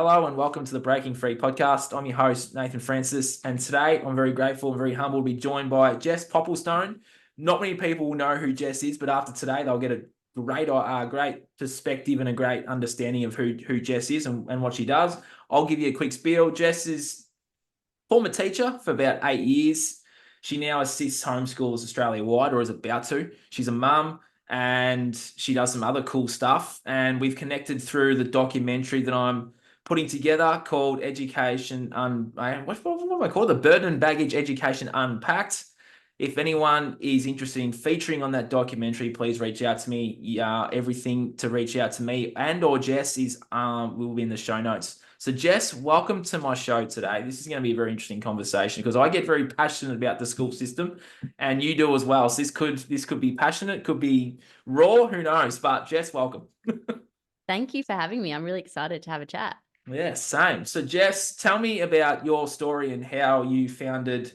Hello and welcome to the Breaking Free podcast. I'm your host, Nathan Francis, and today I'm very grateful and very humbled to be joined by Jess Popplestone. Not many people will know who Jess is, but after today they'll get a great perspective and a great understanding of who Jess is and what she does. I'll give you a quick spiel. Jess is former teacher for about 8 years. She now assists homeschoolers Australia-wide, or is about to. She's a mum and she does some other cool stuff. And we've connected through the documentary that I'm putting together called what do I call it? The Burden and Baggage Education Unpacked. If anyone is interested in featuring on that documentary, please reach out to me. Everything to reach out to me and or Jess will be in the show notes. So Jess, welcome to my show today. This is going to be a very interesting conversation because I get very passionate about the school system, and you do as well. So this could be passionate, could be raw, who knows? But Jess, welcome. Thank you for having me. I'm really excited to have a chat. Yeah, same. So Jess, tell me about your story and how you founded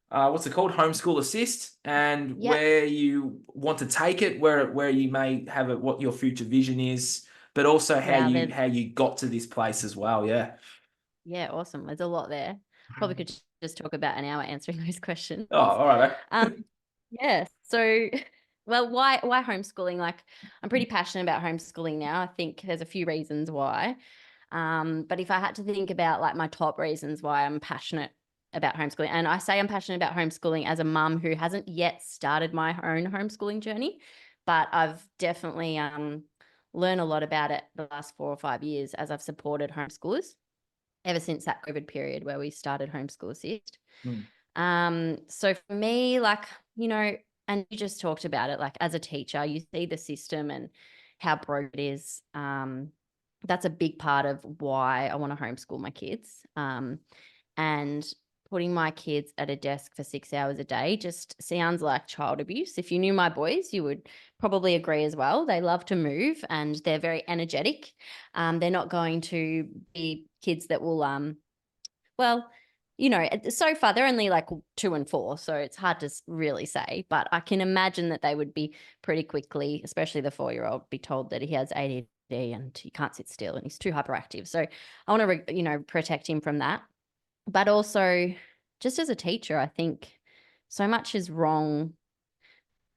what's it called? Homeschool Assist, and where you want to take it, where you may have it, what your future vision is, but also how you got to this place as well. Yeah. Yeah, awesome. There's a lot there. Probably could just talk about an hour answering those questions. Oh, all right. Yeah. So, well, why homeschooling? Like, I'm pretty passionate about homeschooling now. I think there's a few reasons why. But if I had to think about like my top reasons why I'm passionate about homeschooling, and I say I'm passionate about homeschooling as a mum who hasn't yet started my own homeschooling journey, but I've definitely learned a lot about it the last 4 or 5 years as I've supported homeschoolers ever since that COVID period where we started Homeschool Assist. So for me, like, and you just talked about it, like as a teacher, you see the system and how broke it is. That's a big part of why I want to homeschool my kids. And putting my kids at a desk for 6 hours a day just sounds like child abuse. If you knew my boys, you would probably agree as well. They love to move and they're very energetic. They're not going to be kids that will, so far they're only like 2 and 4, so it's hard to really say, but I can imagine that they would be pretty quickly, especially the 4-year-old, be told that he has ADD and he can't sit still and he's too hyperactive. So I want to, protect him from that. But also, just as a teacher, I think so much is wrong.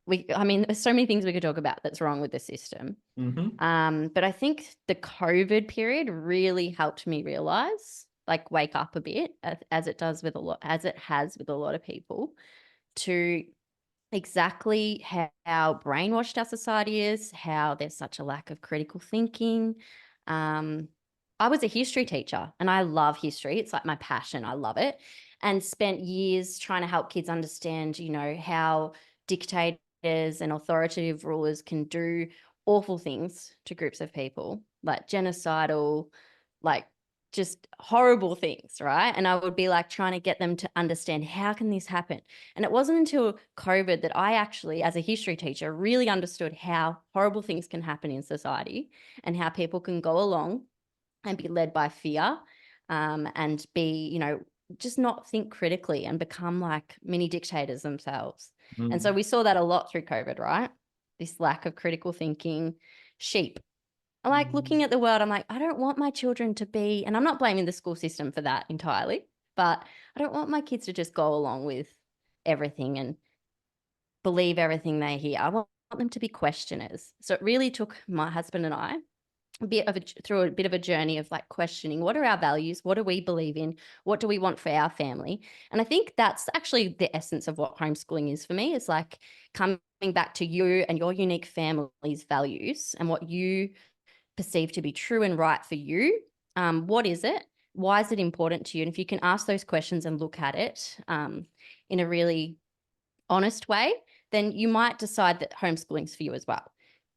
There's so many things we could talk about that's wrong with the system. But I think the COVID period really helped me realize, like wake up a bit, as it has with a lot of people, to exactly how brainwashed our society is, how there's such a lack of critical thinking. I was a history teacher and I love history. It's like my passion. I love it. And spent years trying to help kids understand, how dictators and authoritative rulers can do awful things to groups of people, like genocidal, like just horrible things, right? And I would be like trying to get them to understand, how can this happen? And it wasn't until COVID that I actually, as a history teacher, really understood how horrible things can happen in society and how people can go along and be led by fear, and be, just not think critically and become like mini dictators themselves. And so we saw that a lot through COVID, right? This lack of critical thinking, sheep. Like looking at the world, I'm like, I don't want my children to be, and I'm not blaming the school system for that entirely, but I don't want my kids to just go along with everything and believe everything they hear. I want them to be questioners. So it really took my husband and I through a bit of a journey of like questioning, what are our values? What do we believe in? What do we want for our family? And I think that's actually the essence of what homeschooling is for me. It's like coming back to you and your unique family's values and what you perceive to be true and right for you. What is it? Why is it important to you? And if you can ask those questions and look at it in a really honest way, then you might decide that homeschooling's for you as well.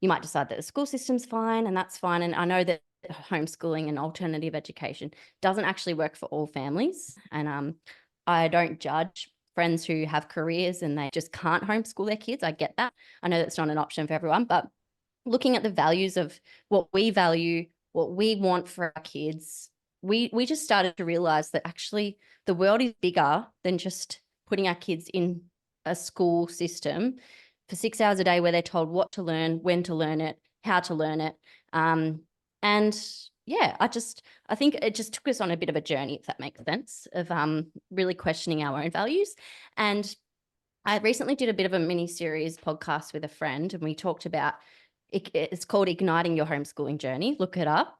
You might decide that the school system's fine, and that's fine. And I know that homeschooling and alternative education doesn't actually work for all families. And I don't judge friends who have careers and they just can't homeschool their kids. I get that. I know that's not an option for everyone, but looking at the values of what we value, what we want for our kids, we just started to realize that actually the world is bigger than just putting our kids in a school system for 6 hours a day where they're told what to learn, when to learn it, how to learn it. And yeah, I think it just took us on a bit of a journey, if that makes sense, of really questioning our own values. And I recently did a bit of a mini series podcast with a friend, and we talked about it's called Igniting Your Homeschooling Journey. Look it up.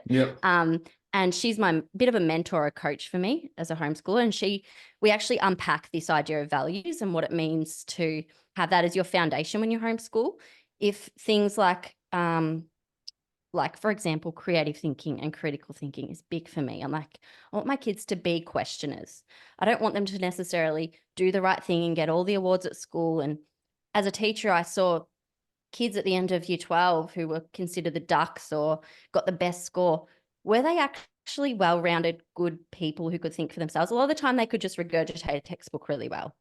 Yep. And she's my bit of a mentor, a coach for me as a homeschooler. And we actually unpack this idea of values and what it means to have that as your foundation when you homeschool. If things like, for example, creative thinking and critical thinking is big for me. I want my kids to be questioners. I don't want them to necessarily do the right thing and get all the awards at school. And as a teacher, I saw kids at the end of year 12 who were considered the ducks or got the best score. Were they actually well-rounded, good people who could think for themselves? A lot of the time they could just regurgitate a textbook really well,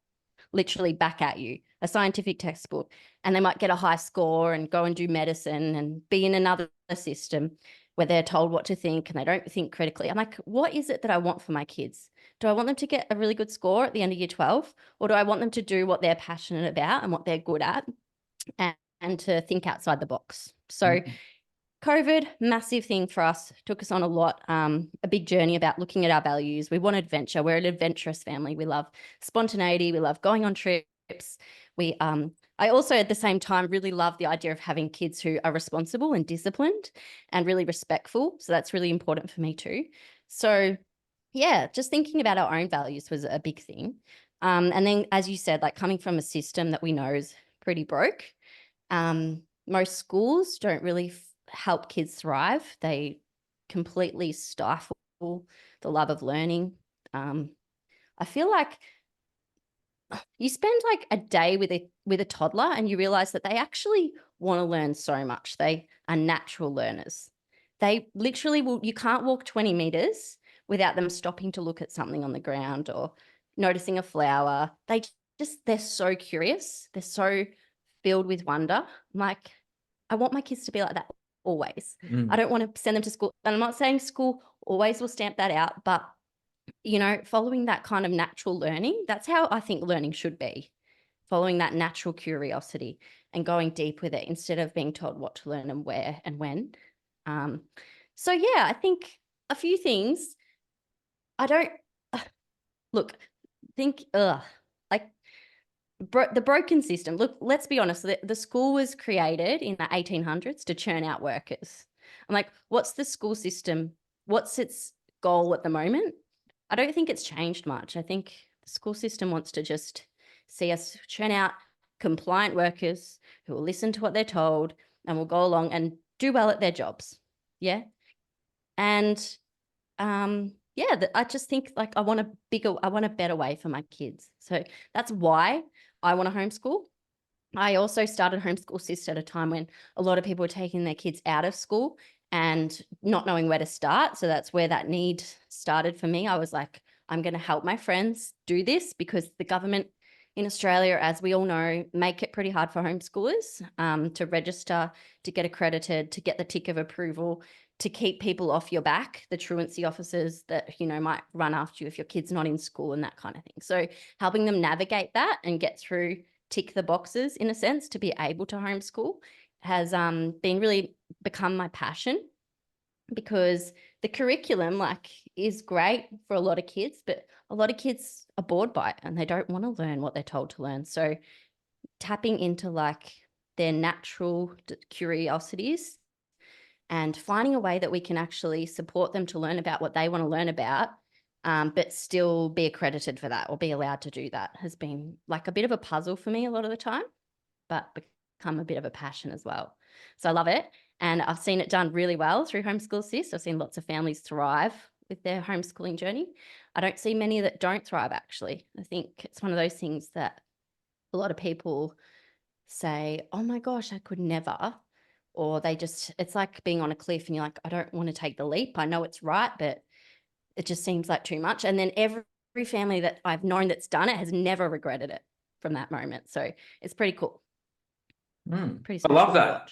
literally back at you, a scientific textbook, and they might get a high score and go and do medicine and be in another system where they're told what to think and they don't think critically. I'm like, what is it that I want for my kids? Do I want them to get a really good score at the end of year 12? Or do I want them to do what they're passionate about and what they're good at and to think outside the box? So COVID, massive thing for us, took us on a lot, a big journey about looking at our values. We want adventure. We're an adventurous family. We love spontaneity. We love going on trips. I also at the same time really love the idea of having kids who are responsible and disciplined and really respectful. So that's really important for me too. So yeah, just thinking about our own values was a big thing. And then, as you said, like coming from a system that we know is pretty broke, most schools don't really help kids thrive. They completely stifle the love of learning. I feel like you spend like a day with a toddler and you realize that they actually want to learn so much. They are natural learners. They literally you can't walk 20 meters without them stopping to look at something on the ground or noticing a flower. They're so curious. They're so filled with wonder. I'm like, I want my kids to be like that always. I don't want to send them to school. And I'm not saying school always will stamp that out, but following that kind of natural learning, that's how I think learning should be. Following that natural curiosity and going deep with it instead of being told what to learn and where and when. So yeah, I think a few things. I don't like the broken system. Look, let's be honest. The school was created in the 1800s to churn out workers. I'm like, what's the school system? What's its goal at the moment? I don't think it's changed much. I think the school system wants to just see us churn out compliant workers who will listen to what they're told and will go along and do well at their jobs. Yeah. And I just think like I want a better way for my kids. So that's why I want to homeschool. I also started Homeschool Assist at a time when a lot of people were taking their kids out of school and not knowing where to start. So that's where that need started for me. I was like, I'm going to help my friends do this because the government in Australia, as we all know, make it pretty hard for homeschoolers to register, to get accredited, to get the tick of approval, to keep people off your back, the truancy officers that, might run after you if your kid's not in school and that kind of thing. So helping them navigate that and get through, tick the boxes in a sense to be able to homeschool has been really become my passion, because the curriculum is great for a lot of kids, but a lot of kids are bored by it and they don't want to learn what they're told to learn. So tapping into their natural curiosities and finding a way that we can actually support them to learn about what they want to learn about, but still be accredited for that or be allowed to do that has been like a bit of a puzzle for me a lot of the time, but become a bit of a passion as well. So I love it. And I've seen it done really well through Homeschool Assist. I've seen lots of families thrive with their homeschooling journey. I don't see many that don't thrive, actually. I think it's one of those things that a lot of people say, oh my gosh, I could never. Or it's like being on a cliff and you're like, I don't want to take the leap. I know it's right, but it just seems like too much. And then every family that I've known that's done it has never regretted it from that moment. So it's pretty cool. Pretty special. I love that.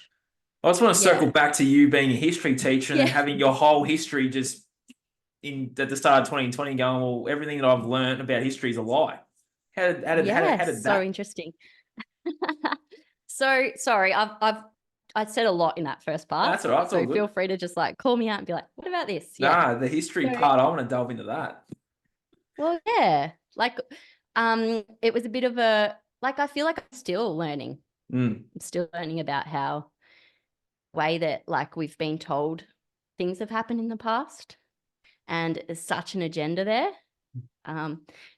I just want to circle back to you being a history teacher and then having your whole history just at the start of 2020 going, well, everything that I've learned about history is a lie. How did that? So interesting. So sorry, I've I said a lot in that first part. That's all right. It's all So good. feel free to just like call me out and be like, what about this? Yeah. Nah, the history So, part, I want to delve into that. well, yeah. Like, it was a bit of a, like, I feel like I'm still learning. Mm. I'm still learning about how way that like we've been told things have happened in the past, and there's such an agenda there.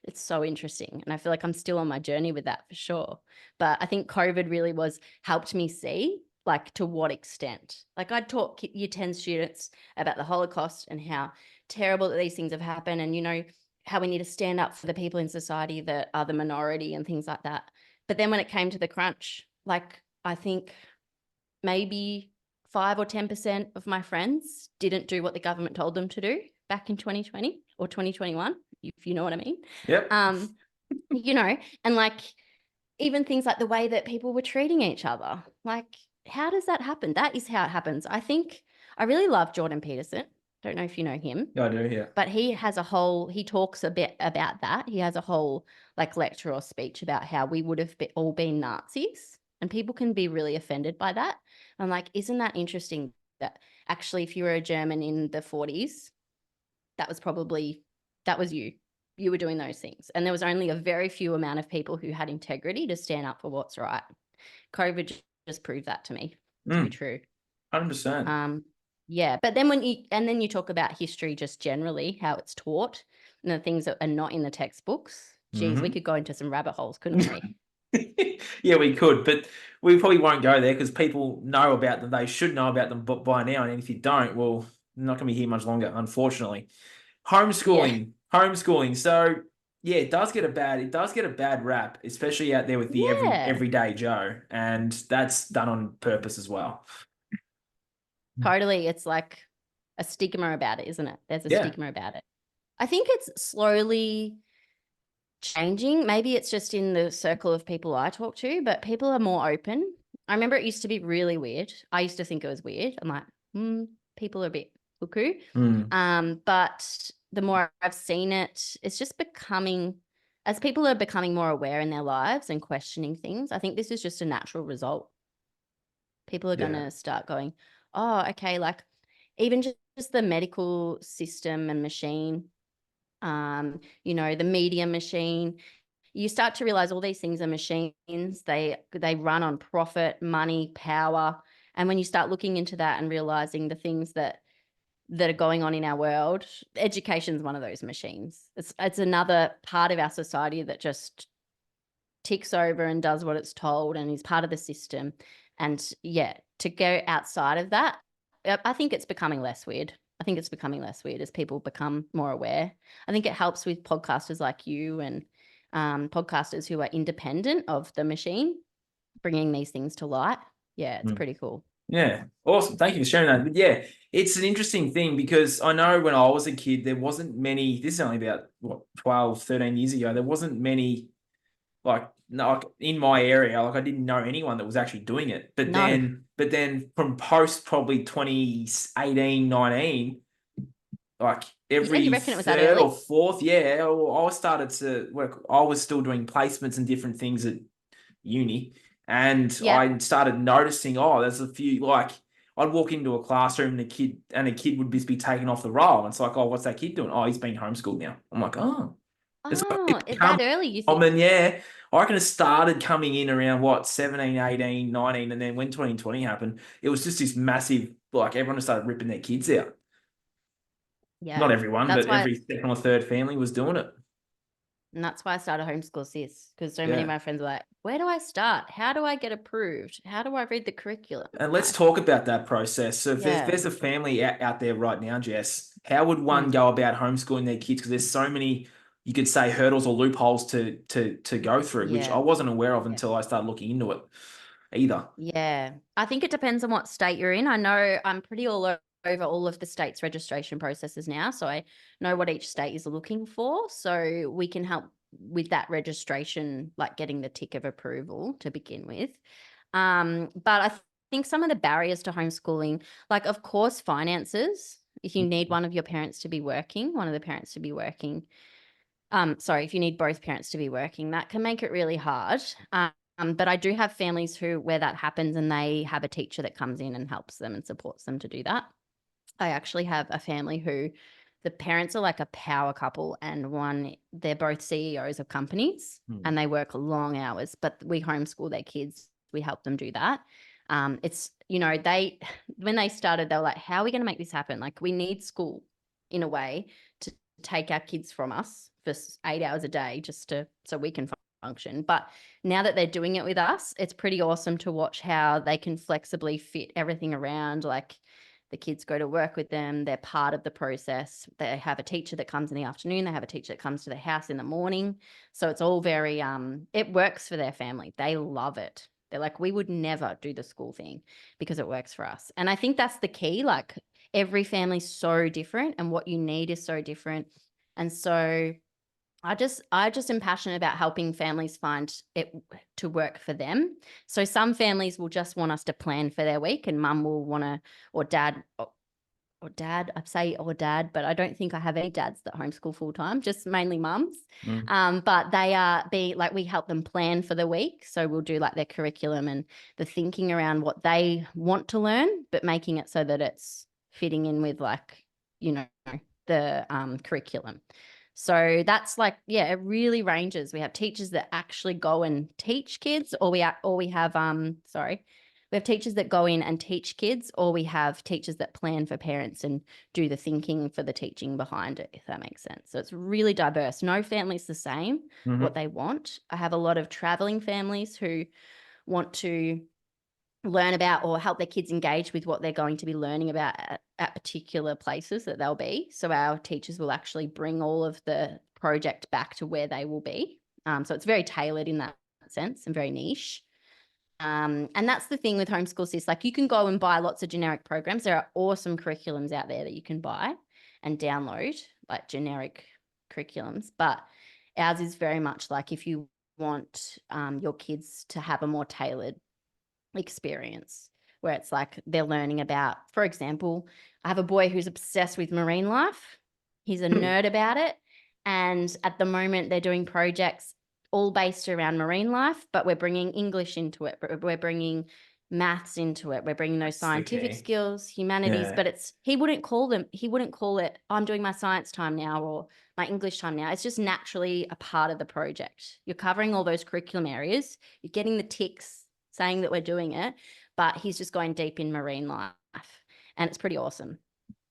It's so interesting, and I feel like I'm still on my journey with that for sure. But I think COVID really was helped me see like to what extent. Like I'd taught year 10 students about the Holocaust and how terrible that these things have happened, and you know how we need to stand up for the people in society that are the minority and things like that. But then when it came to the crunch, like I think maybe 5 or 10% of my friends didn't do what the government told them to do back in 2020 or 2021, if you know what I mean. Yep. You know, and like even things like the way that people were treating each other. Like, how does that happen? That is how it happens. I think I really love Jordan Peterson. Don't know if you know him. Yeah, I do, yeah. But he talks a bit about that. He has a whole like lecture or speech about how we would have all been Nazis, and people can be really offended by that. I'm like, isn't that interesting that actually if you were a German in the 40s, that was you. You were doing those things. And there was only a very few amount of people who had integrity to stand up for what's right. COVID just proved that to me to be true. 100%. Yeah, but then then you talk about history just generally, how it's taught, and the things that are not in the textbooks. Geez, we could go into some rabbit holes, couldn't we? Yeah, we could, but we probably won't go there because people know about them. They should know about them by now. And if you don't, well, you're not going to be here much longer, unfortunately. Homeschooling. So yeah, it does get a bad rap, especially out there with the Yeah, everyday Joe, and that's done on purpose as well. totally. It's like a stigma about it, isn't it? There's a Yeah. stigma about it. I think it's slowly changing. Maybe it's just in the circle of people I talk to, but people are more open. I remember it used to be really weird. I used to think it was weird. I'm like, people are a bit cuckoo. But the more I've seen it, it's just becoming, as people are becoming more aware in their lives and questioning things, I think this is just a natural result. People are going to start going, oh, okay, like even just the medical system and machine, you know, the media machine, you start to realize all these things are machines. They run on profit, money, power. And when you start looking into that and realizing the things that are going on in our world, education is one of those machines. It's another part of our society that just ticks over and does what it's told and is part of the system. And yeah, to go outside of that, I think it's becoming less weird. I think it's becoming less weird as people become more aware. I think it helps with podcasters like you and podcasters who are independent of the machine, bringing these things to light. Yeah, it's pretty cool. Yeah, awesome. Thank you for sharing that. But yeah, it's an interesting thing because I know when I was a kid, there wasn't many, this is only about, 12, 13 years ago, there wasn't many, like in my area, like I didn't know anyone that was actually doing it. But then from post probably 2018, 19, like every You reckon it was that third early? or fourth, yeah, I started to work. I was still doing placements and different things at uni. And I started noticing, there's a few, like I'd walk into a classroom and a kid would just be taken off the roll. And it's like, what's that kid doing? Oh, he's being homeschooled now. I'm like, it's that early, you think? I mean, yeah, I reckon it started coming in around 17, 18, 19. And then when 2020 happened, it was just this massive, like everyone started ripping their kids out. Yeah. Not everyone, That's but why, every second or third family was doing it. and that's why I started Homeschool Assist, because so many of my friends were like, where do I start? How do I get approved? How do I read the curriculum? And let's talk about that process. So if Yeah. there's a family out there right now, Jess, how would one go about homeschooling their kids? Because there's so many, you could say, hurdles or loopholes to go through, which I wasn't aware of until I started looking into it either. Yeah. I think it depends on what state you're in. I know I'm pretty all over all of the states' registration processes now, so I know what each state is looking for. So we can help with that registration, like getting the tick of approval to begin with. But I think some of the barriers to homeschooling, like of course finances, if you need one of your parents to be working, if you need both parents to be working, that can make it really hard. But I do have families where that happens and they have a teacher that comes in and helps them and supports them to do that. I actually have a family who the parents are like a power couple, and they're both CEOs of companies and they work long hours, but we homeschool their kids. We help them do that. It's, when they started, they were like, how are we going to make this happen? Like, we need school in a way to take our kids from us for 8 hours a day so we can function. But now that they're doing it with us, it's pretty awesome to watch how they can flexibly fit everything around. Like, the kids go to work with them. They're part of the process. They have a teacher that comes in the afternoon. They have a teacher that comes to the house in the morning. So it's all very, it works for their family. They love it. They're like, we would never do the school thing because it works for us. And I think that's the key. Like, every family's so different and what you need is so different. And so I just am passionate about helping families find it to work for them. So some families will just want us to plan for their week, and mum will want to, or dad, but I don't think I have any dads that homeschool full time, just mainly mums. But we help them plan for the week. So we'll do like their curriculum and the thinking around what they want to learn, but making it so that it's fitting in with the curriculum. So that's like, it really ranges. We have teachers that actually go and teach kids, or we have teachers that go in and teach kids, or we have teachers that plan for parents and do the thinking for the teaching behind it, if that makes sense. So it's really diverse. No family's the same, what they want. I have a lot of traveling families who want to learn about or help their kids engage with what they're going to be learning about at particular places that they'll be. So our teachers will actually bring all of the project back to where they will be. So it's very tailored in that sense and very niche. And that's the thing with Homeschool Assist. Like, you can go and buy lots of generic programs. There are awesome curriculums out there that you can buy and download, like generic curriculums. But ours is very much like, if you want your kids to have a more tailored experience, where it's like they're learning about, for example, I have a boy who's obsessed with marine life. He's a nerd about it. And at the moment they're doing projects all based around marine life, but we're bringing English into it. We're bringing maths into it. We're bringing those scientific skills, humanities, but he wouldn't call it, I'm doing my science time now or my English time now. It's just naturally a part of the project. You're covering all those curriculum areas. You're getting the ticks saying that we're doing it, but he's just going deep in marine life, and it's pretty awesome.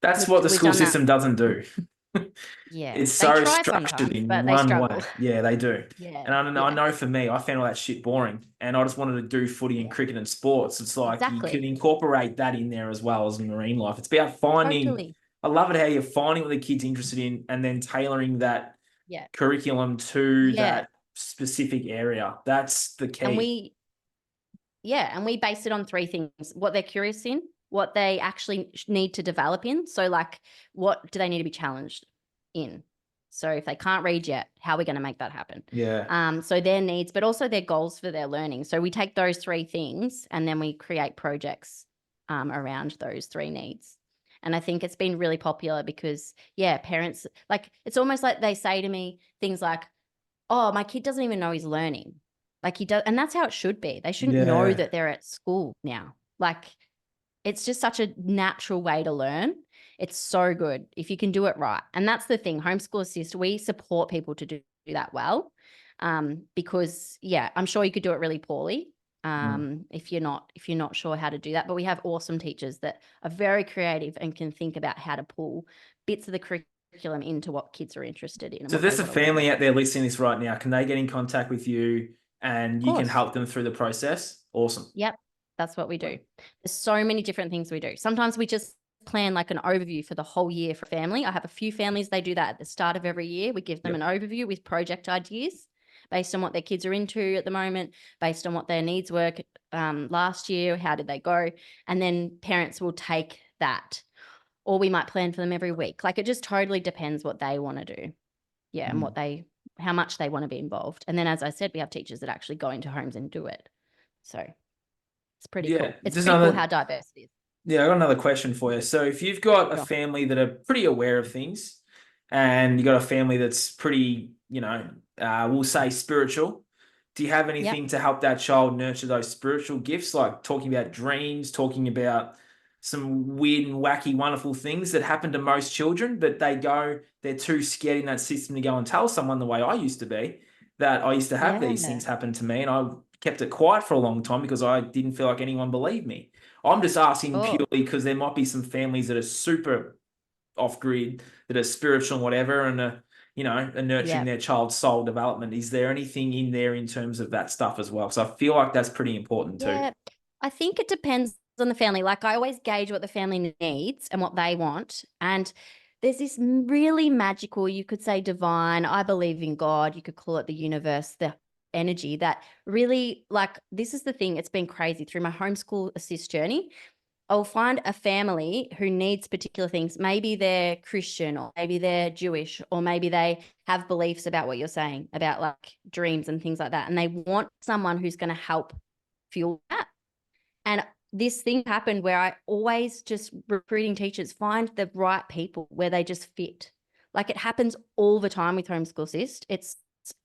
That's what the school system doesn't do. Yeah, it's so structured in one way. Yeah, they do. Yeah, and I know for me, I found all that shit boring, and I just wanted to do footy and cricket and sports. It's like you can incorporate that in there as well as marine life. It's about finding. Totally. I love it how you're finding what the kid's interested in, and then tailoring that curriculum to that specific area. That's the key. And we base it on 3 things: what they're curious in, what they actually need to develop in. So like, what do they need to be challenged in? So if they can't read yet, how are we going to make that happen? Yeah. So their needs, but also their goals for their learning. So we take those 3 things and then we create projects around those 3 needs. And I think it's been really popular because, parents, like, it's almost like they say to me things like, oh, my kid doesn't even know he's learning. Like, he does. And that's how it should be. They shouldn't know that they're at school now. Like, it's just such a natural way to learn. It's so good if you can do it right. And that's the thing. Homeschool Assist, we support people to do that well, because, I'm sure you could do it really poorly if you're not sure how to do that. But we have awesome teachers that are very creative and can think about how to pull bits of the curriculum into what kids are interested in. So there's a family out there listening to this right now. Can they get in contact with you and you can help them through the process? Awesome. Yep. That's what we do. There's so many different things we do. Sometimes we just plan like an overview for the whole year for family. I have a few families, they do that at the start of every year. We give them an overview with project ideas based on what their kids are into at the moment, based on what their needs were last year, how did they go? And then parents will take that, or we might plan for them every week. Like, it just totally depends what they want to do. Yeah. And how much they want to be involved. And then, as I said, we have teachers that actually go into homes and do it. So it's pretty cool. It's pretty cool how diverse it is. Yeah, I got another question for you. So if you've got a family that are pretty aware of things, and you got a family that's pretty, we'll say spiritual, do you have Yep. anything to help that child nurture those spiritual gifts, like talking about dreams, talking about some weird and wacky, wonderful things that happen to most children, but they're too scared in that system to go and tell someone the way I used to be, that I used to have these Yeah. things happen to me, and I kept it quiet for a long time because I didn't feel like anyone believed me. I'm just asking Sure. purely because there might be some families that are super off grid, that are spiritual and whatever, and are nurturing Yeah. their child's soul development. Is there anything in there in terms of that stuff as well? So I feel like that's pretty important too. Yeah. I think it depends on the family. Like I always gauge what the family needs and what they want. And there's this really magical, you could say divine, I believe in God, you could call it the universe, the energy that really, like, this is the thing, it's been crazy through my Homeschool Assist journey. I'll find a family who needs particular things. Maybe they're Christian, or maybe they're Jewish, or maybe they have beliefs about what you're saying about like dreams and things like that. And they want someone who's going to help fuel that. And this thing happened where I always just recruiting teachers find the right people where they just fit. Like it happens all the time with Homeschool Assist.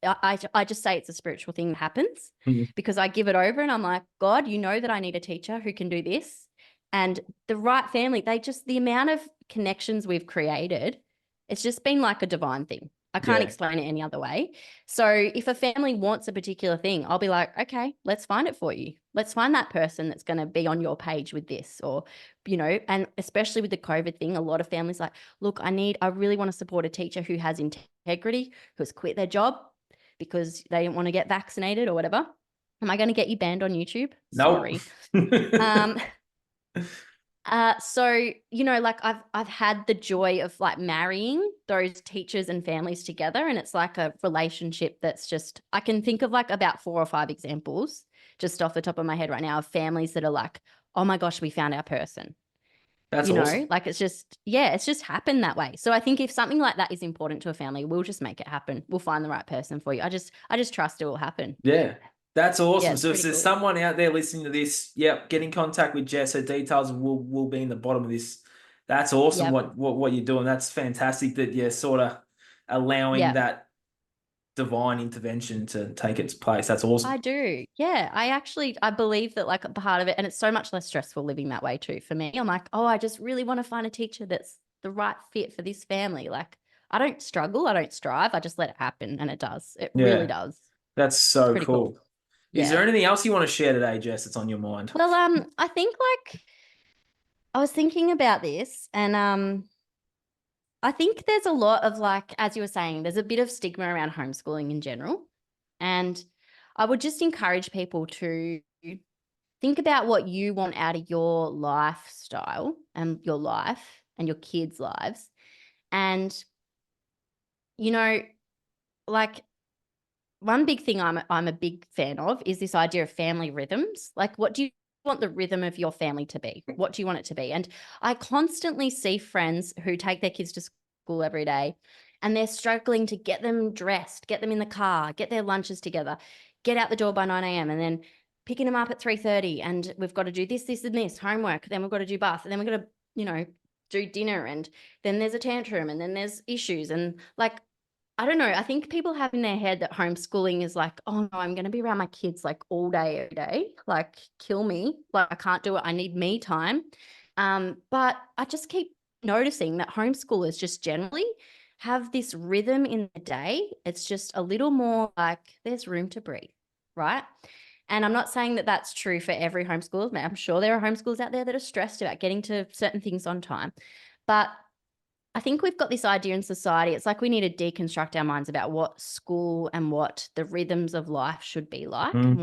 I just say it's a spiritual thing that happens because I give it over and I'm like, God, you know that I need a teacher who can do this. And the right family, the amount of connections we've created, it's just been like a divine thing. I can't explain it any other way. So if a family wants a particular thing, I'll be like, okay, let's find it for you. Let's find that person that's going to be on your page with this, or, and especially with the COVID thing, a lot of families like, look, I really want to support a teacher who has integrity, who has quit their job because they didn't want to get vaccinated or whatever. Am I going to get you banned on YouTube? Nope. Sorry. So, like I've had the joy of like marrying those teachers and families together. And it's like a relationship that's just, I can think of like about 4 or 5 examples just off the top of my head right now of families that are like, oh my gosh, we found our person. That's awesome. Like it's just happened that way. So I think if something like that is important to a family, we'll just make it happen. We'll find the right person for you. I just trust it will happen. Yeah. That's awesome. Yeah, it's So if pretty there's cool. someone out there listening to this, get in contact with Jess. Her details will be in the bottom of this. That's awesome Yep. what you're doing. That's fantastic that you're sort of allowing Yeah. that divine intervention to take its place. That's awesome. I do. Yeah. I believe that like a part of it, and it's so much less stressful living that way too for me. I'm like, oh, I just really want to find a teacher that's the right fit for this family. Like I don't struggle. I don't strive. I just let it happen. And it does. It really does. That's It's so pretty cool. cool. Is there Yeah. anything else you want to share today, Jess, that's on your mind? Well, I think like I was thinking about this and I think there's a lot of like, as you were saying, there's a bit of stigma around homeschooling in general. And I would just encourage people to think about what you want out of your lifestyle and your life and your kids' lives. And, like one big thing I'm a big fan of is this idea of family rhythms. Like, what do you want the rhythm of your family to be? What do you want it to be? And I constantly see friends who take their kids to school every day and they're struggling to get them dressed, get them in the car, get their lunches together, get out the door by 9 a.m. and then picking them up at 3:30. And we've got to do this, this, and this homework. Then we've got to do bath. And then we've got to, do dinner. And then there's a tantrum and then there's issues. And like, I don't know. I think people have in their head that homeschooling is like, oh no, I'm going to be around my kids like all day, every day. Like kill me. Like I can't do it. I need me time. But I just keep noticing that homeschoolers just generally have this rhythm in the day. It's just a little more like there's room to breathe, right? And I'm not saying that that's true for every homeschooler. I'm sure there are homeschoolers out there that are stressed about getting to certain things on time. But I think we've got this idea in society. It's like we need to deconstruct our minds about what school and what the rhythms of life should be like and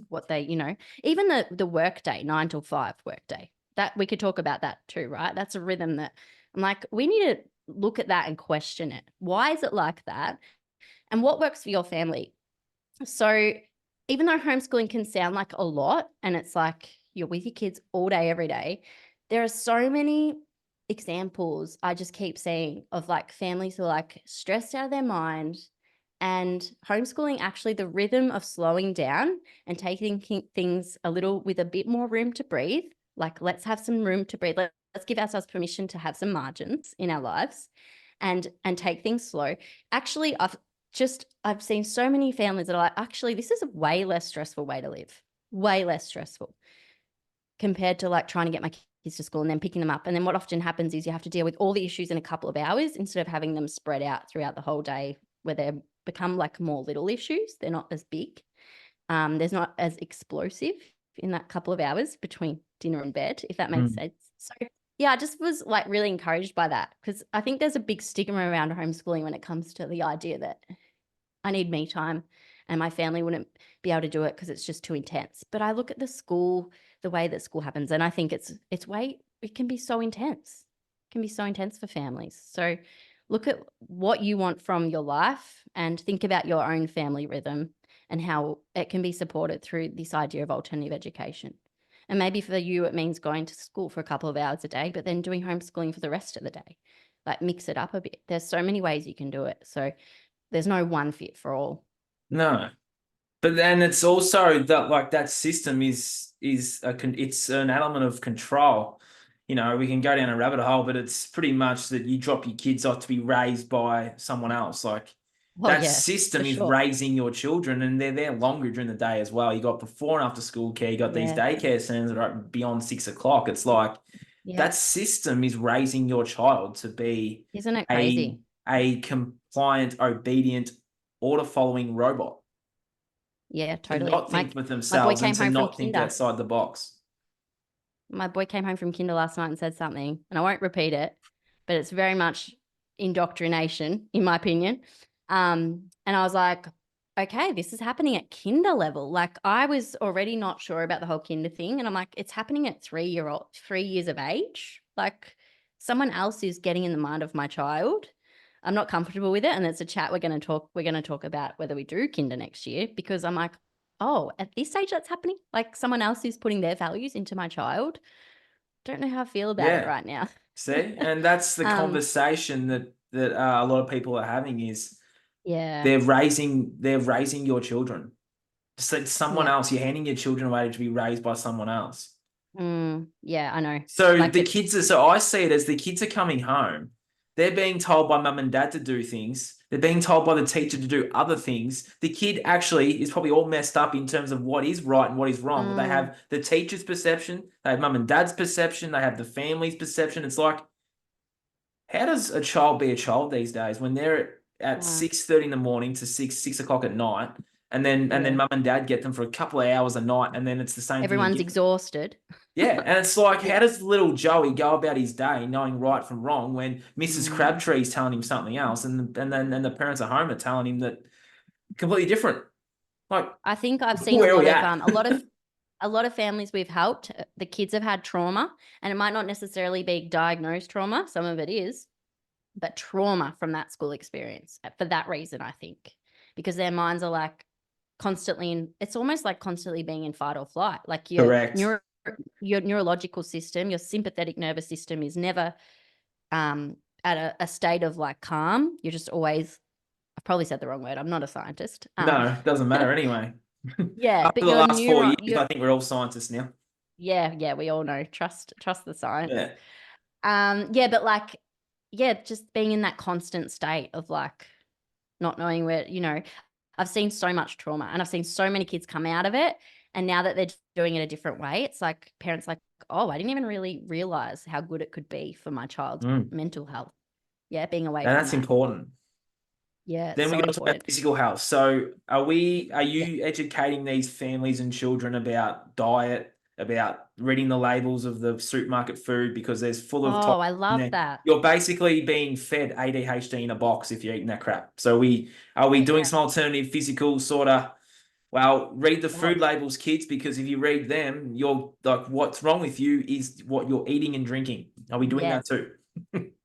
what they, even the work day, 9 till 5 work day, that we could talk about that too, right? That's a rhythm that I'm like, we need to look at that and question it. Why is it like that? And what works for your family? So even though homeschooling can sound like a lot and it's like you're with your kids all day, every day, there are so many examples I just keep seeing of like families who are like stressed out of their mind, and homeschooling actually the rhythm of slowing down and taking things a little with a bit more room to breathe. Like let's have some room to breathe. Let's give ourselves permission to have some margins in our lives and take things slow. Actually, I've I've seen so many families that are like, actually, this is a way less stressful way to live, way less stressful compared to like trying to get my kids to school and then picking them up. And then what often happens is you have to deal with all the issues in a couple of hours instead of having them spread out throughout the whole day, where they become like more little issues. They're not as big. There's not as explosive in that couple of hours between dinner and bed, if that makes sense. So yeah, I just was like really encouraged by that, because I think there's a big stigma around homeschooling when it comes to the idea that I need me time and my family wouldn't be able to do it because it's just too intense. But I look at the way that school happens, and I think it can be so intense. It can be so intense for families. So look at what you want from your life and think about your own family rhythm and how it can be supported through this idea of alternative education. And maybe for you, it means going to school for a couple of hours a day, but then doing homeschooling for the rest of the day. Like mix it up a bit. There's so many ways you can do it. So there's no one fit for all. No. But then it's also that like that system it's an element of control. You know, we can go down a rabbit hole, but it's pretty much that you drop your kids off to be raised by someone else. Like Oh that yeah, system for is sure. raising your children, and they're there longer during the day as well. You got before and after school care, you got these Yeah. daycare centers that are open beyond 6 o'clock. It's like Yeah. that system is raising your child to be Isn't it a crazy? a compliant, obedient, order following robot, Yeah, to totally. not My think with my boy themselves and came to home from not think kinder. outside the box. My boy came home from kinder last night and said something, and I won't repeat it, but it's very much indoctrination, in my opinion. And I was like, okay, this is happening at kinder level. Like I was already not sure about the whole kinder thing. And I'm like, it's happening at 3 years of age. Like someone else is getting in the mind of my child. I'm not comfortable with it. And it's a chat we're going to talk about whether we do kinder next year, because I'm like, oh, at this age that's happening. Like someone else is putting their values into my child. Don't know how I feel about it Yeah. right now. See, and that's the Um, conversation that a lot of people are having is yeah, they're raising your children. So it's someone yeah, else. You're handing your children away to be raised by someone else. yeah, I know. So Like the it's, kids are, so I see it as the kids are coming home. They're being told by mum and dad to do things. They're being told by the teacher to do other things. The kid actually is probably all messed up in terms of what is right and what is wrong. They have the teacher's perception, they have mum and dad's perception, they have the family's perception. It's like, how does a child be a child these days when they're at uh, 6:30 in the morning to six o'clock at night, and then yeah, mum and dad get them for a couple of hours a night, and then it's the same thing everyone's again. exhausted. Yeah, and it's like, Yeah. how does little Joey go about his day knowing right from wrong when Mrs. Mm. Crabtree's telling him something else, and the parents at home are telling him that completely different? Like, I think I've seen where are we at? a lot of families we've helped, the kids have had trauma, and it might not necessarily be diagnosed trauma. Some of it is, but trauma from that school experience for that reason, I think, because their minds are like constantly in, it's almost like constantly being in fight or flight. Like Correct. your neurological system, your sympathetic nervous system is never at a state of like calm. You're just always, I've probably said the wrong word. I'm not a scientist. No, it doesn't matter anyway. Yeah, After but the your last 4 neuron, years, I think we're all scientists now. yeah, we all know. Trust the science. Yeah. Yeah, but like, yeah, just being in that constant state of like not knowing where, I've seen so much trauma and I've seen so many kids come out of it. And now that they're doing it a different way, it's like parents like, oh, I didn't even really realize how good it could be for my child's Mm. mental health. Yeah, being away And from that's that. important. Yeah, it's Then we so got to about important. physical health. So are Yeah. you educating these families and children about diet, about reading the labels of the supermarket food because there's full of Oh, toxins I in love there? that. You're basically being fed ADHD in a box if you're eating that crap. So are we Yeah, doing yeah. some alternative physical sort of, well, read the Well, food labels, kids, because if you read them, you're like, what's wrong with you is what you're eating and drinking. Are we doing yeah, that too?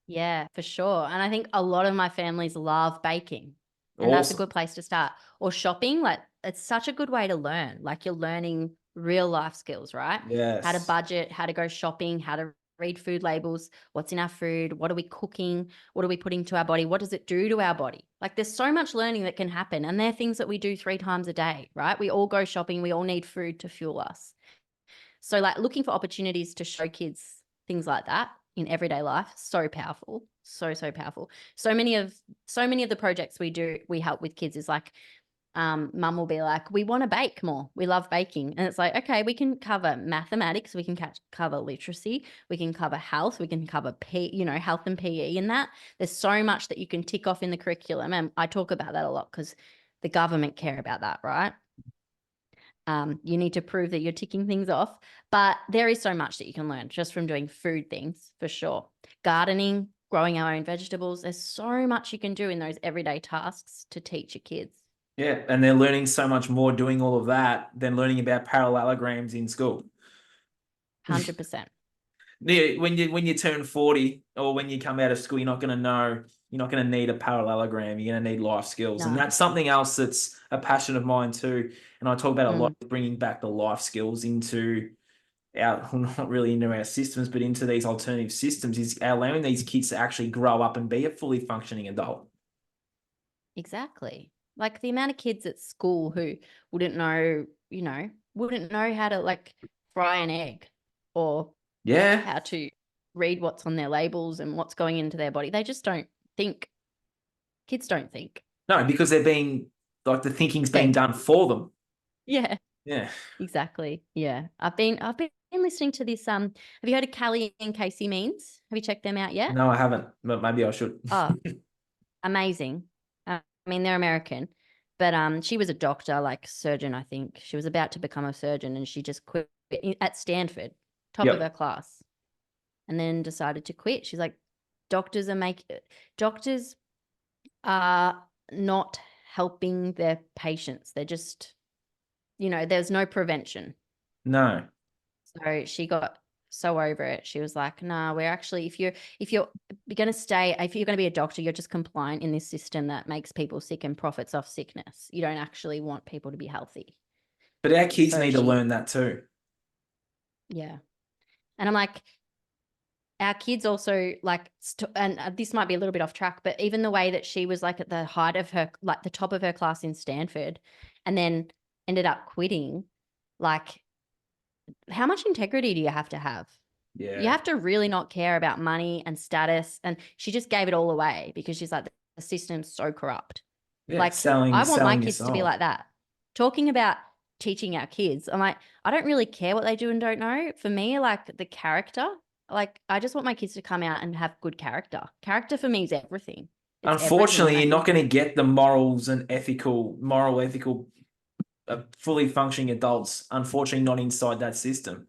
yeah, for sure. And I think a lot of my families love baking, and that's a Awesome. good place to start. Or shopping, like it's such a good way to learn. Like you're learning real life skills, right? How to Yes. budget, how to go shopping, how to read food labels, what's in our food, what are we cooking, what are we putting to our body, what does it do to our body? Like there's so much learning that can happen, and they're things that we do 3 times a day, right? We all go shopping, we all need food to fuel us. So like looking for opportunities to show kids things like that in everyday life, so powerful. So, so powerful. So many of the projects we help with kids is like, mum will be like, we want to bake more. We love baking. And it's like, okay, we can cover mathematics. We can cover literacy. We can cover health. We can cover health and PE in that. There's so much that you can tick off in the curriculum. And I talk about that a lot because the government care about that, right? You need to prove that you're ticking things off, but there is so much that you can learn just from doing food things, for sure. Gardening, growing our own vegetables. There's so much you can do in those everyday tasks to teach your kids. Yeah, and they're learning so much more doing all of that than learning about parallelograms in school. 100%. Yeah, when you turn 40 or when you come out of school, you're not going to need a parallelogram. You're going to need life skills. And No. that's something else that's a passion of mine too. And I talk about a lot, bringing back the life skills into not really into our systems, but into these alternative systems, is allowing these kids to actually grow up and be a fully functioning adult. Exactly. Like the amount of kids at school who wouldn't know how to like fry an egg or how to read what's on their labels and what's going into their body. They just don't think. Kids don't think. No, because they're being like, the thinking's being done for them. Yeah. Yeah. Exactly. Yeah. I've been listening to this. Have you heard of Callie and Casey Means? Have you checked them out yet? No, I haven't, but maybe I should. Oh, amazing. I mean, they're American, but she was a doctor, like surgeon, I think. She was about to become a surgeon and she just quit at Stanford, top of her class, and then decided to quit. She's like, doctors are not helping their patients. They're just, there's no prevention. No. So she got so over it. She was like, nah, we're actually, if you're going to be a doctor, you're just compliant in this system that makes people sick and profits off sickness. You don't actually want people to be healthy. But our kids need to learn that too. Yeah. And I'm like, our kids also like, and this might be a little bit off track, but even the way that she was like at the height of her, like the top of her class in Stanford, and then ended up quitting, like, how much integrity do you have to have? Yeah. You have to really not care about money and status. And she just gave it all away because she's like, the system's so corrupt. Yeah, like, I want my kids to be like that. Talking about teaching our kids, I'm like, I don't really care what they do and don't know. For me, like the character, like I just want my kids to come out and have good character. Character for me is everything. Unfortunately, you're not going to get the morals and ethical, fully functioning adults, unfortunately, not inside that system.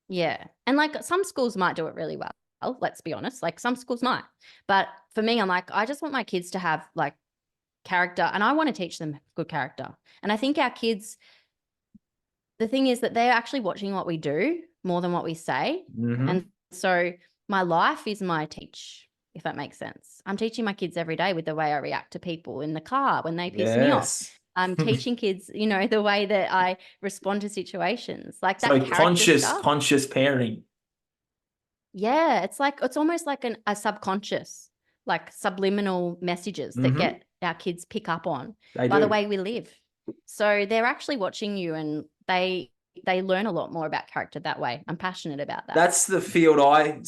Yeah. And like some schools might do it really well. Let's be honest. Like some schools might. But for me, I'm like, I just want my kids to have like character and I want to teach them good character. And I think our kids, the thing is that they're actually watching what we do more than what we say. Mm-hmm. And so my life is my teach, if that makes sense. I'm teaching my kids every day with the way I react to people in the car when they piss me off. I'm teaching kids, the way that I respond to situations. Like that. So conscious parenting. Yeah, it's almost like a subconscious, like subliminal messages that get our kids pick up on by the way we live. So they're actually watching you and they learn a lot more about character that way. I'm passionate about that. That's the field I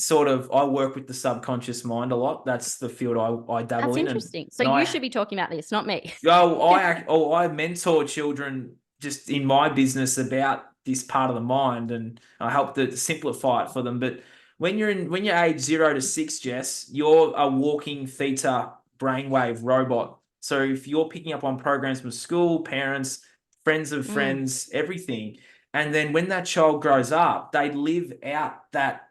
work with, the subconscious mind a lot. That's the field I dabble in. That's interesting. So you should be talking about this, not me. I mentor children just in my business about this part of the mind, and I help to simplify it for them. But when you're age 0 to 6, Jess, you're a walking theta brainwave robot. So if you're picking up on programs from school, parents, friends of friends, everything, and then when that child grows up, they live out that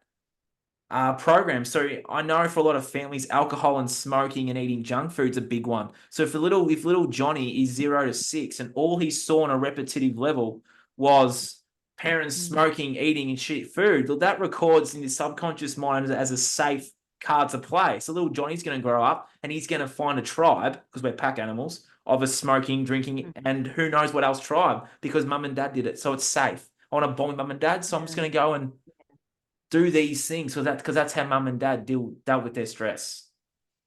program. So I know for a lot of families, alcohol and smoking and eating junk food's a big one. So if little Johnny is 0 to 6 and all he saw on a repetitive level was parents smoking, eating and shit food, well, that records in his subconscious mind as a safe card to play. So little Johnny's going to grow up and he's going to find a tribe, because we're pack animals, of a smoking, drinking, and who knows what else tribe, because mum and dad did it. So it's safe. I want to bond with mum and dad, so I'm just going to go and do these things because that's how mum and dad dealt with their stress.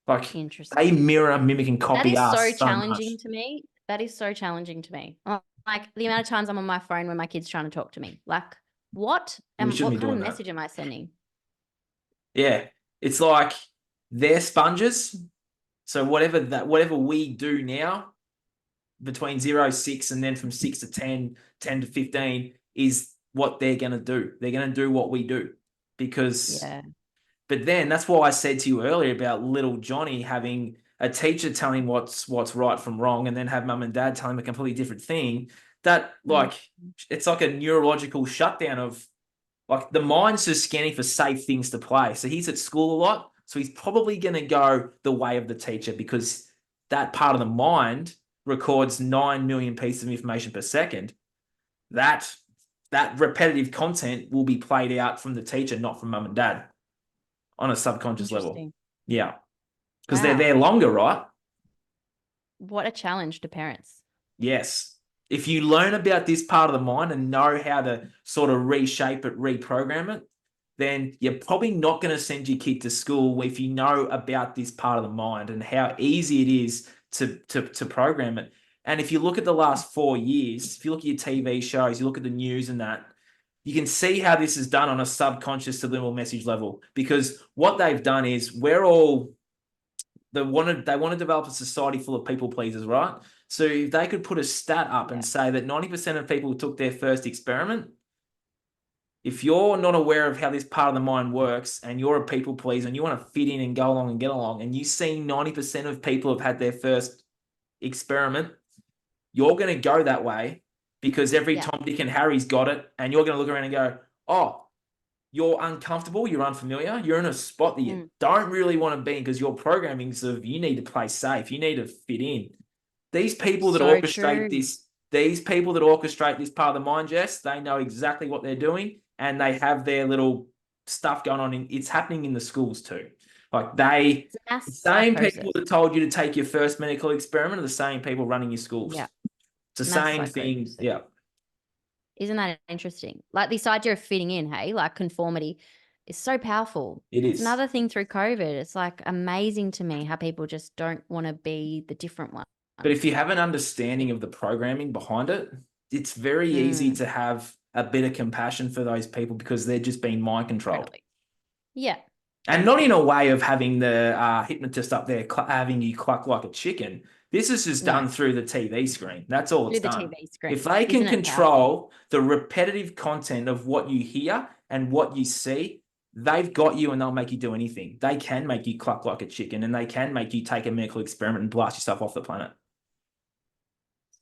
Like they mirror, mimic, and copy us. That is so challenging to me. That is so challenging to me. Like the amount of times I'm on my phone when my kid's trying to talk to me. Like what kind of message am I sending? Yeah, it's like they're sponges. So whatever we do now between 0, 6, and then from 6 to 10, 10 to 15 is what they're going to do. They're going to do what we do because, Yeah. but then that's why I said to you earlier about little Johnny having a teacher tell him what's right from wrong and then have mum and dad tell him a completely different thing. That it's like a neurological shutdown of like the mind's just scanning for safe things to play. So he's at school a lot. So he's probably going to go the way of the teacher because that part of the mind records 9 million pieces of information per second. That repetitive content will be played out from the teacher, not from mum and dad on a subconscious level. Yeah. Because they're there longer, right? What a challenge to parents. Yes. If you learn about this part of the mind and know how to sort of reshape it, reprogram it, then you're probably not going to send your kid to school if you know about this part of the mind and how easy it is to program it. And if you look at the last 4 years, if you look at your TV shows, you look at the news and that, you can see how this is done on a subconscious subliminal message level. Because what they've done is they want to develop a society full of people pleasers, right? So if they could put a stat up and say that 90% of people who took their first experiment, if you're not aware of how this part of the mind works and you're a people pleaser and you want to fit in and go along and get along, and you see 90% of people have had their first experiment, you're going to go that way because every Tom, Dick, and Harry's got it, and you're going to look around and go, oh, you're uncomfortable, you're unfamiliar, you're in a spot that you don't really want to be in because your programming's of you need to play safe, you need to fit in. These people that orchestrate this part of the mind, Jess, they know exactly what they're doing and they have their little stuff going on. It's happening in the schools too. Like the same people that told you to take your first medical experiment are the same people running your schools. Yeah. It's the same thing. Yeah. Isn't that interesting? Like this idea of fitting in, hey, like conformity is so powerful. It is. It's another thing through COVID. It's like amazing to me how people just don't want to be the different one. But if you have an understanding of the programming behind it, it's very easy to have a bit of compassion for those people because they're just being mind controlled. Yeah. And not in a way of having the hypnotist up there having you cluck like a chicken. This is just done through the TV screen. That's all it's done. TV screen. If they can control the repetitive content of what you hear and what you see, they've got you and they'll make you do anything. They can make you cluck like a chicken and they can make you take a medical experiment and blast yourself off the planet.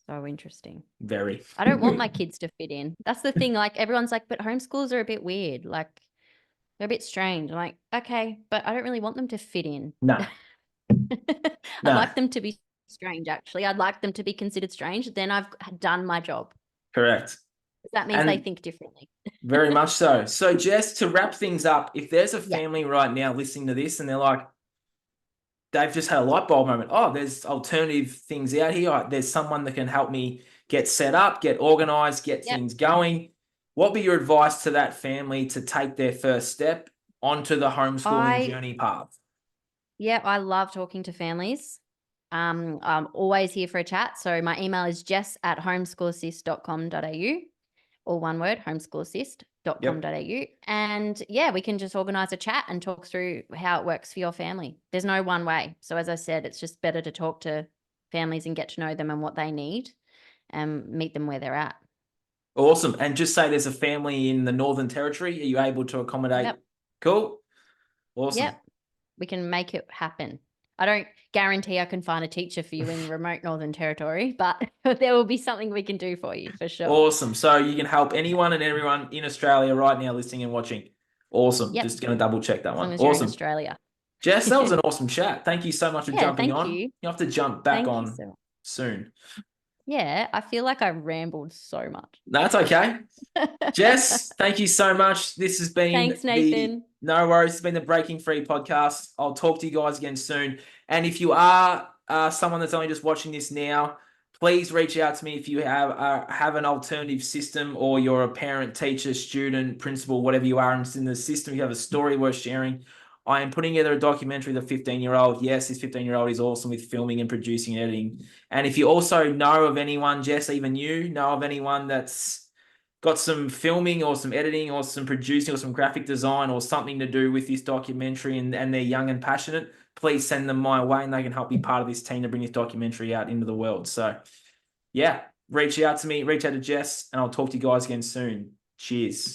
So interesting. Very. I don't want my kids to fit in. That's the thing. Like everyone's like, but homeschools are a bit weird. Like they're a bit strange. I'm like, okay, but I don't really want them to fit in. No. I'd like them to be strange, actually. I'd like them to be considered strange. Then I've done my job. Correct. That means they think differently. Very much so. So Jess, to wrap things up, if there's a family right now listening to this and they're like, they've just had a light bulb moment. Oh, there's alternative things out here. There's someone that can help me get set up, get organized, get things going. What would be your advice to that family to take their first step onto the homeschooling journey path? Yeah, I love talking to families. I'm always here for a chat. So my email is jess@homeschoolassist.com.au, or one word, homeschoolassist.com.au. And we can just organize a chat and talk through how it works for your family. There's no one way. So as I said, it's just better to talk to families and get to know them and what they need and meet them where they're at. Awesome. And just say there's a family in the Northern Territory. Are you able to accommodate? Yep. Cool. Awesome. Yep. We can make it happen. I don't guarantee I can find a teacher for you in remote Northern Territory, but there will be something we can do for you for sure. Awesome. So you can help anyone and everyone in Australia right now listening and watching. Awesome. Yep. Just going to double check that as one. long as you're in Australia. Jess, that was an awesome chat. Thank you so much for jumping on. You have to jump back on soon. Yeah, I feel like I rambled so much. That's okay. Jess, thank you so much. This has been Thanks, Nathan. No worries. It's been the Breaking Free podcast. I'll talk to you guys again soon. And if you are someone that's only just watching this now, please reach out to me if you have an alternative system or you're a parent, teacher, student, principal, whatever you are in the system. You have a story worth sharing. I am putting together a documentary, The 15-Year-Old. Yes, this 15-year-old is awesome with filming and producing and editing. And if you also know of anyone, Jess, even you know of anyone that's got some filming or some editing or some producing or some graphic design or something to do with this documentary and they're young and passionate, please send them my way and they can help be part of this team to bring this documentary out into the world. So yeah, reach out to me, reach out to Jess, and I'll talk to you guys again soon. Cheers.